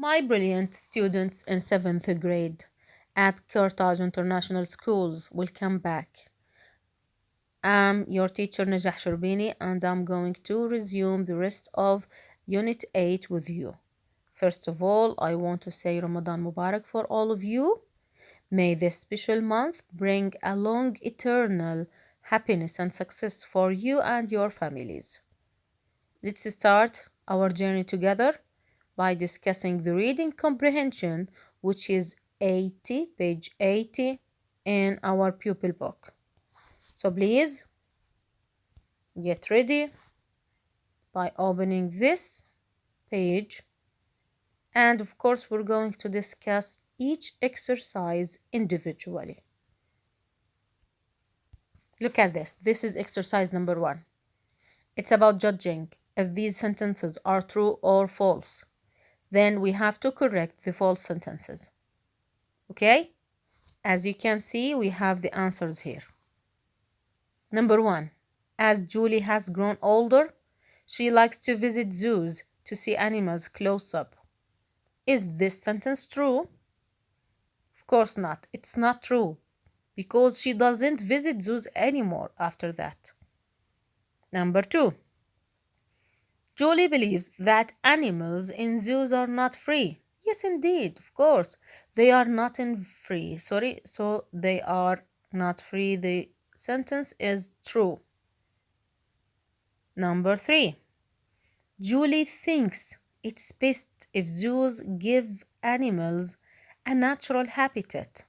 My brilliant students in 7th grade at Carthage International Schools, welcome back. I'm your teacher Najah Sharbini and I'm going to resume the rest of Unit 8 with you. First of all, I want to say Ramadan Mubarak for all of you. May this special month bring along eternal happiness and success for you and your families. Let's start our journey together by discussing the reading comprehension, which is page 80 in our pupil book. So please get ready by opening this page. And of course, we're going to discuss each exercise individually. Look at this. This is exercise number 1. It's about judging if these sentences are true or false. Then we have to correct the false sentences. Okay? As you can see, we have the answers here. Number 1. As Julie has grown older, she likes to visit zoos to see animals close up. Is this sentence true? Of course not. It's not true because she doesn't visit zoos anymore after that. Number 2. Julie believes that animals in zoos are not free. Yes, indeed, of course. They are not free. So they are not free. The sentence is true. Number 3. Julie thinks it's best if zoos give animals a natural habitat.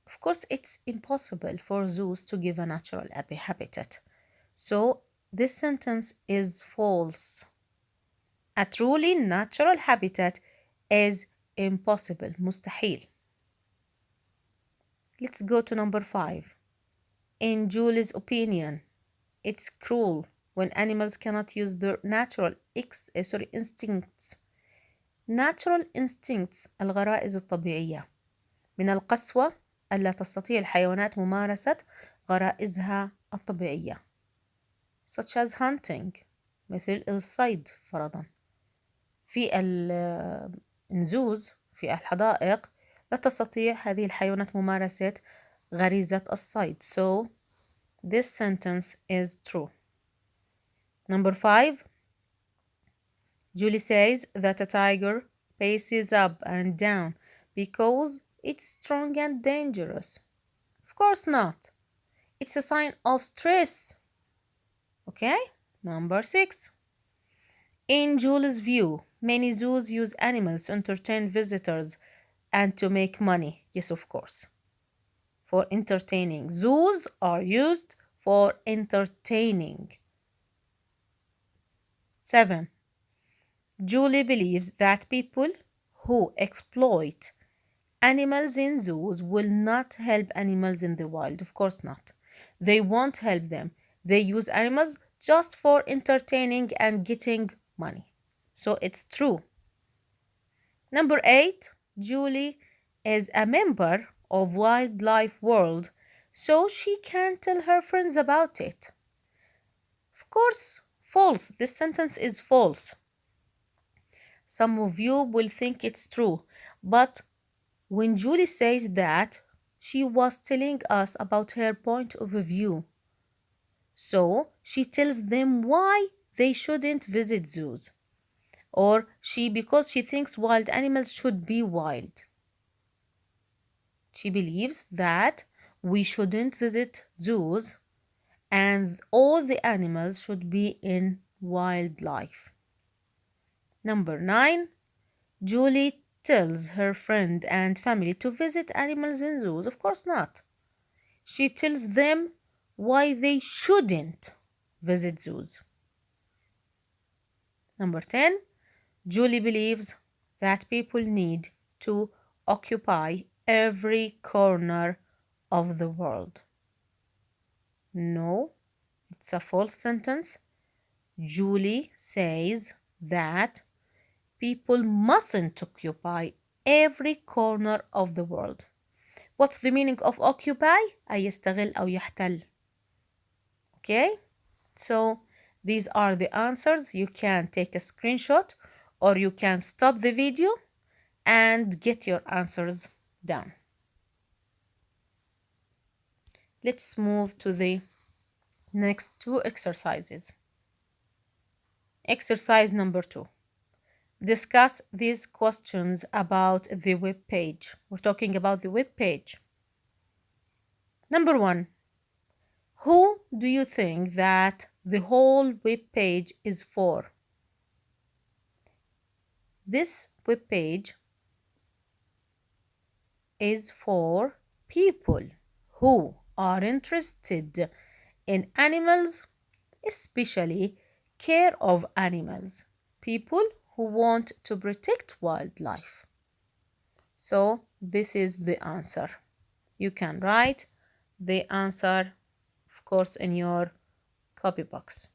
Of course, it's impossible for zoos to give a natural habitat. So this sentence is false. A truly natural habitat is impossible, مستحيل. Let's go to number 5. In Julie's opinion, it's cruel when animals cannot use their natural instincts. Natural instincts الغرائز الطبيعية. من القسوة ألا تستطيع الحيوانات ممارسة غرائزها الطبيعية. Such as hunting مثل الصيد فرضا. في النزوز في الحدائق لا تستطيع هذه الحيوانات ممارسة غريزة الصيد. So this sentence is true. Number 5. Julie says that a tiger paces up and down because it's strong and dangerous. Of course not. It's a sign of stress. Okay? Number 6. In Julie's view, many zoos use animals to entertain visitors and to make money. Yes, of course. For entertaining. Zoos are used for entertaining. 7. Julie believes that people who exploit animals in zoos will not help animals in the wild. Of course not. They won't help them. They use animals just for entertaining and getting money. So it's true. Number 8. Julie is a member of Wildlife World, so she can tell her friends about it. Of course, false. This sentence is false. Some of you will think it's true, but when Julie says that, she was telling us about her point of view. So she tells them why they shouldn't visit zoos. Or because she thinks wild animals should be wild. She believes that we shouldn't visit zoos and all the animals should be in wildlife. Number 9. Julie tells her friend and family to visit animals in zoos. Of course not. She tells them why they shouldn't visit zoos. Number 10. Julie believes that people need to occupy every corner of the world. No, it's a false sentence. Julie says that people mustn't occupy every corner of the world. What's the meaning of occupy? أي يستغل أو يحتل. Okay, so these are the answers. You can take a screenshot or you can stop the video and get your answers down. Let's move to the next two exercises. Exercise number 2. Discuss these questions about the web page. We're talking about the web page. Number 1. Who do you think that the whole web page is for? This web page is for people who are interested in animals, especially care of animals, people who want to protect wildlife. So this is the answer. You can write the answer, of course, in your copy box.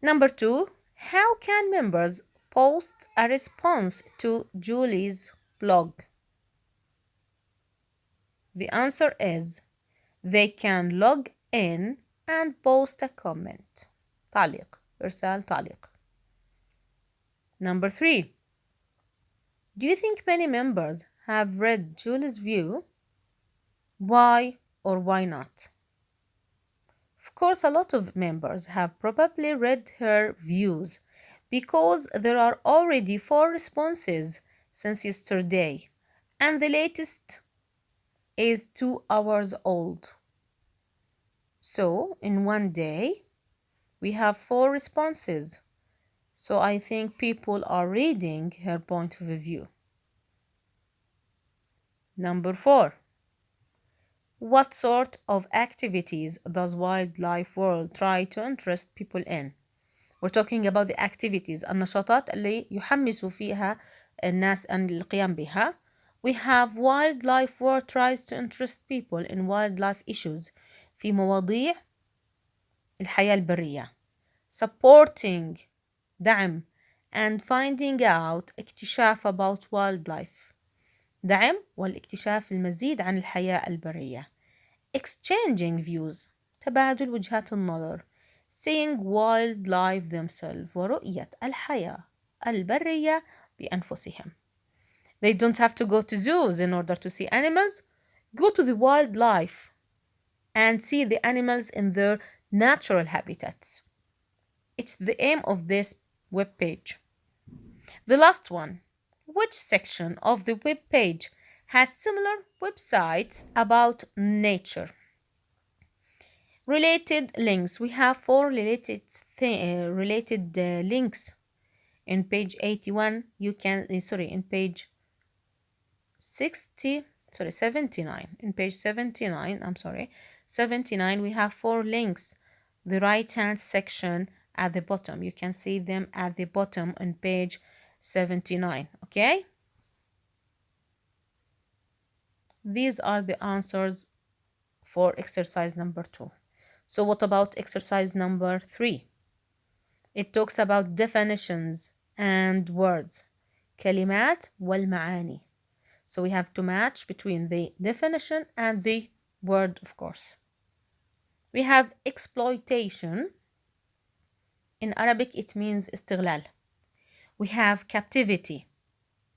Number 2, how can members post a response to Julie's blog? The answer is they can log in and post a comment. تعليق. إرسال تعليق. Number 3. Do you think many members have read Julie's view? Why or why not? Of course, a lot of members have probably read her views because there are already 4 responses since yesterday, and the latest is 2 hours old. So, in one day, we have 4 responses. So, I think people are reading her point of view. Number 4. What sort of activities does Wildlife World try to interest people in? We're talking about the activities, النشاطات اللي يحمس فيها الناس أن القيام بها. We have Wildlife World tries to interest people in wildlife issues في مواضيع الحياة البرية. Supporting دعم and finding out اكتشاف about wildlife. دعم والاكتشاف المزيد عن الحياة البرية. Exchanging views تبادل وجهات النظر. Seeing wildlife themselves ورؤية الحياة البرية بأنفسهم. They don't have to go to zoos in order to see animals. Go to the wildlife and see the animals in their natural habitats. It's the aim of this web page. The last one. Which section of the web page has similar websites about nature? Related links. We have 4 related links. In page 81, you can, in page 79. In page 79, 79, we have 4 links. The right-hand section at the bottom. You can see them at the bottom on page 79. Okay? These are the answers for exercise number 2. So what about exercise number 3? It talks about definitions and words. كلمات والمعاني. So we have to match between the definition and the word, of course. We have exploitation. In Arabic, it means استغلال. We have captivity.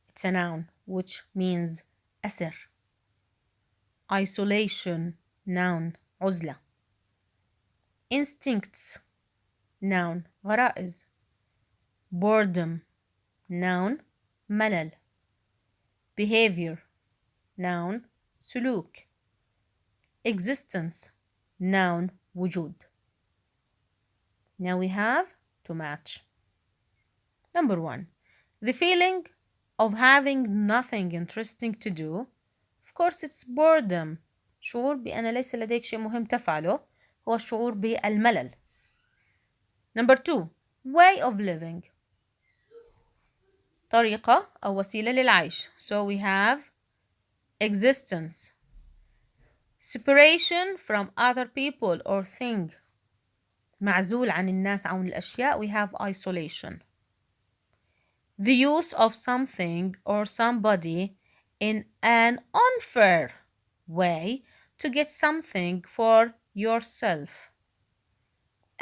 It's a noun, which means أسر. Isolation, noun, عزلة. Instincts, noun, غرائز. Boredom, noun, ملل. Behavior, noun, سلوك. Existence, noun, وجود. Now we have to match. Number 1. The feeling of having nothing interesting to do. Of course, it's boredom. شعور بأن ليس لديك شيء مهم تفعله هو الشعور بالملل. Number 2. Way of living. طريقة أو وسيلة للعيش. So we have existence. Separation from other people or thing. معزول عن الناس أو الأشياء. We have isolation. The use of something or somebody in an unfair way to get something for yourself.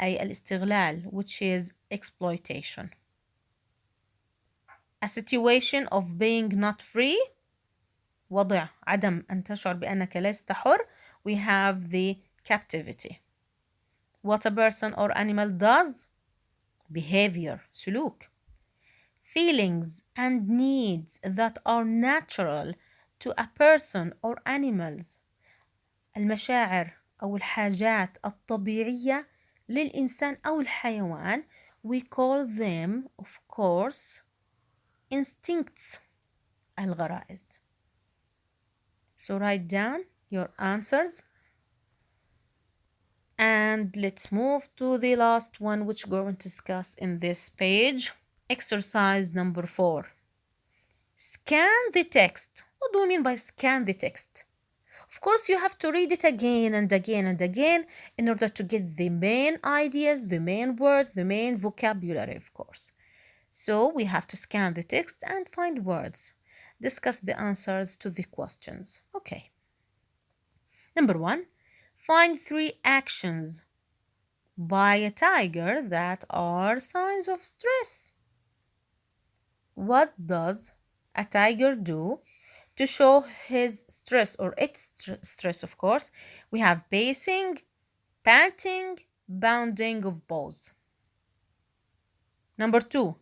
أي الاستغلال, which is exploitation. A situation of being not free, وضع عدم أن تشعر بأنك لست حر. We have the captivity. What a person or animal does, behavior, سلوك. Feelings and needs that are natural to a person or animals, المشاعر أو الحاجات الطبيعية للإنسان أو الحيوان. We call them, of course, instincts, الغرائز. So write down your answers. And let's move to the last one, which we're going to discuss in this page. Exercise number 4. Scan the text. What do we mean by scan the text? Of course, you have to read it again and again and again in order to get the main ideas, the main words, the main vocabulary, of course. So we have to scan the text and find words. Discuss the answers to the questions. Okay. Number 1, find 3 actions by a tiger that are signs of stress. What does a tiger do to show his stress or its stress, of course? We have pacing, panting, bounding of paws. Number 2,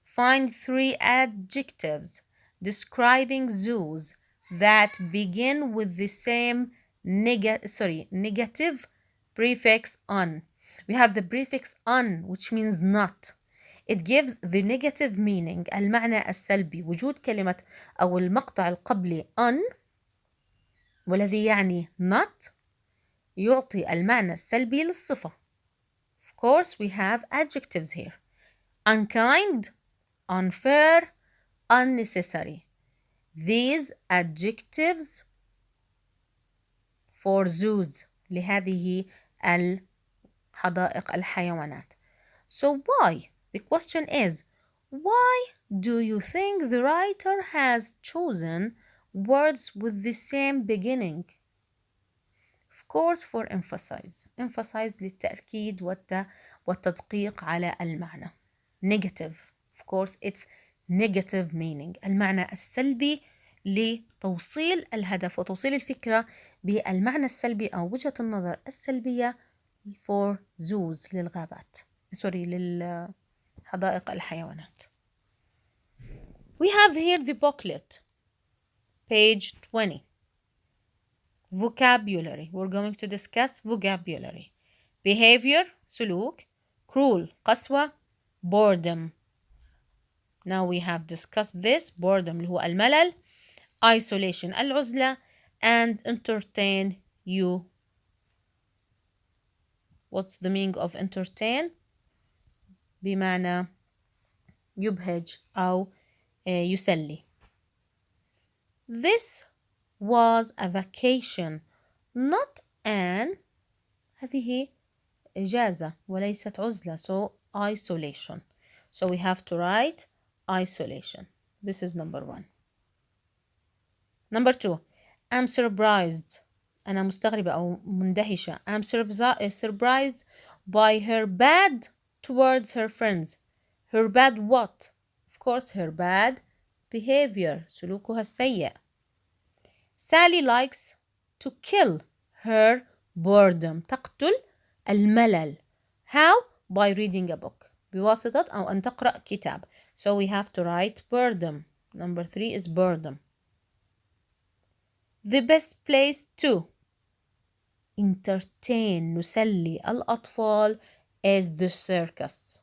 find 3 adjectives describing zoos that begin with the same negative prefix on. We have the prefix on, which means not. It gives the negative meaning, المعنى السلبي. وجود كلمة أو المقطع القبلي on والذي يعني not يعطي المعنى السلبي للصفة. Of course, we have adjectives here. Unkind, unfair, unnecessary. These adjectives for zoos لهذه الحدائق الحيوانات. So why? The question is, why do you think the writer has chosen words with the same beginning? Of course, for emphasize للتأكيد والتدقيق على المعنى. Negative, of course, it's negative meaning, المعنى السلبي لتوصيل الهدف وتوصيل الفكرة بالمعنى السلبي أو وجهة النظر السلبية for zoos للغابات للحدائق الحيوانات. We have here the booklet, page 20. Vocabulary. We're going to discuss vocabulary. Behavior, سلوك. Cruel, قسوة. Boredom. Now we have discussed this. Boredom اللي هو الملل. Isolation العزلة. And entertain you. What's the meaning of entertain? بمعنى يبهج أو يسلي. This was a vacation, not an. هذه إجازة وليست عزلة. So isolation. So we have to write isolation. This is number 1. Number 2, I'm surprised. أنا مستغربة أو مندهشة. I'm surprised by her bad towards her friends. Her bad what? Of course, her bad behavior. سلوكها السيء. Sally likes to kill her boredom. تقتل الملل. How? By reading a book. بواسطة أو أن تقرأ كتاب. So we have to write boredom. Number 3 is boredom. The best place to entertain نسلي الأطفال is the circus.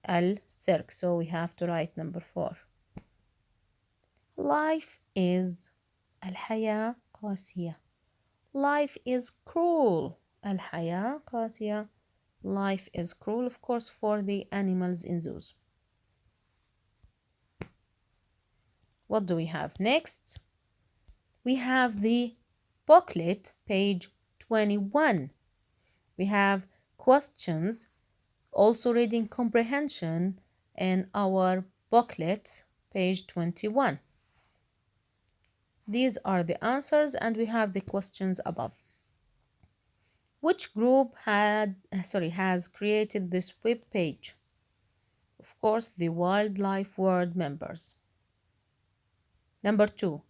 السيرك. So we have to write number 4. Life is الحياة قاسية. Life is cruel. الحياة قاسية. Life is cruel, of course, for the animals in zoos. What do we have next? We have the booklet, page 21. We have questions, also reading comprehension in our booklet, page 21. These are the answers and we have the questions above. Which group has created this web page? Of course, the Wildlife World members. Number 2,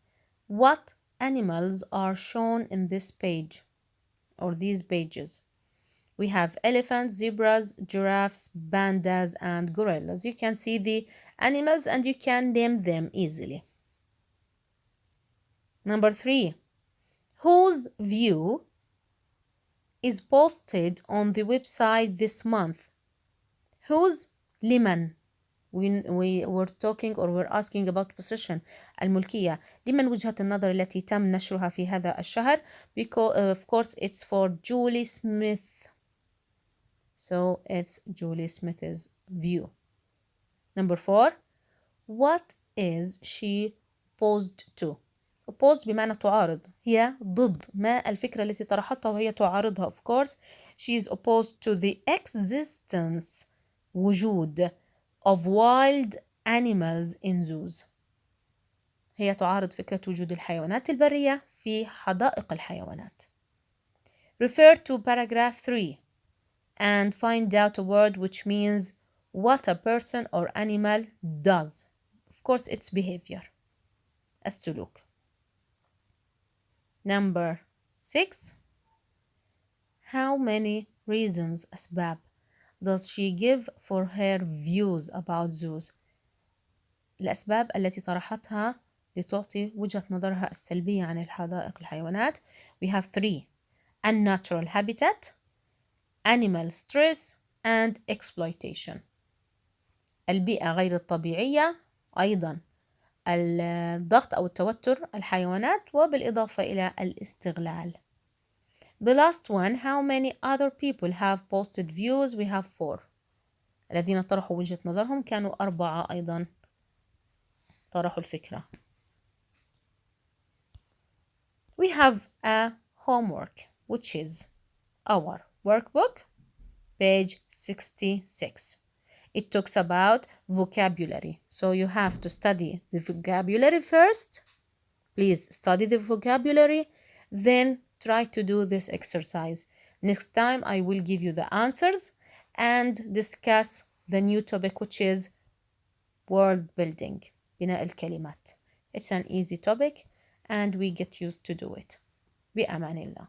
what animals are shown in this page or these pages? We have elephants, zebras, giraffes, pandas, and gorillas. You can see the animals and you can name them easily. Number 3, whose view is posted on the website this month? Whose لمن we were talking or we're asking about possession الملكية. لمن وجهة النظر التي تم نشرها في هذا الشهر? Because of course it's for Julie Smith. So it's Julie Smith's view. Number 4, what is she opposed to? opposed بمعنى تعارض. هي ضد ما الفكرة التي طرحتها وهي تعارضها. Of course she is opposed to the existence وجود of wild animals in zoos. هي تعارض فكرة وجود الحيوانات البرية في حدائق الحيوانات. Refer to paragraph 3 and find out a word which means what a person or animal does. Of course it's behavior. السلوك. Number 6, how many reasons أسباب does she give for her views about zoos? الأسباب التي طرحتها لتعطي وجهة نظرها السلبية عن الحدائق الحيوانات. We have 3, unnatural habitat, animal stress, and exploitation. البيئة غير الطبيعية، أيضا الضغط أو التوتر الحيوانات، وبالإضافة إلى الاستغلال. The last one, how many other people have posted views? We have 4. الذين طرحوا وجهة نظرهم كانوا 4 أيضا طرحوا الفكرة. We have a homework which is our workbook, page 66. It talks about vocabulary. So you have to study the vocabulary first. Please study the vocabulary, then try to do this exercise. Next time I will give you the answers and discuss the new topic which is word building, بناء الكلمات. It's an easy topic and we get used to do it. بأمان الله.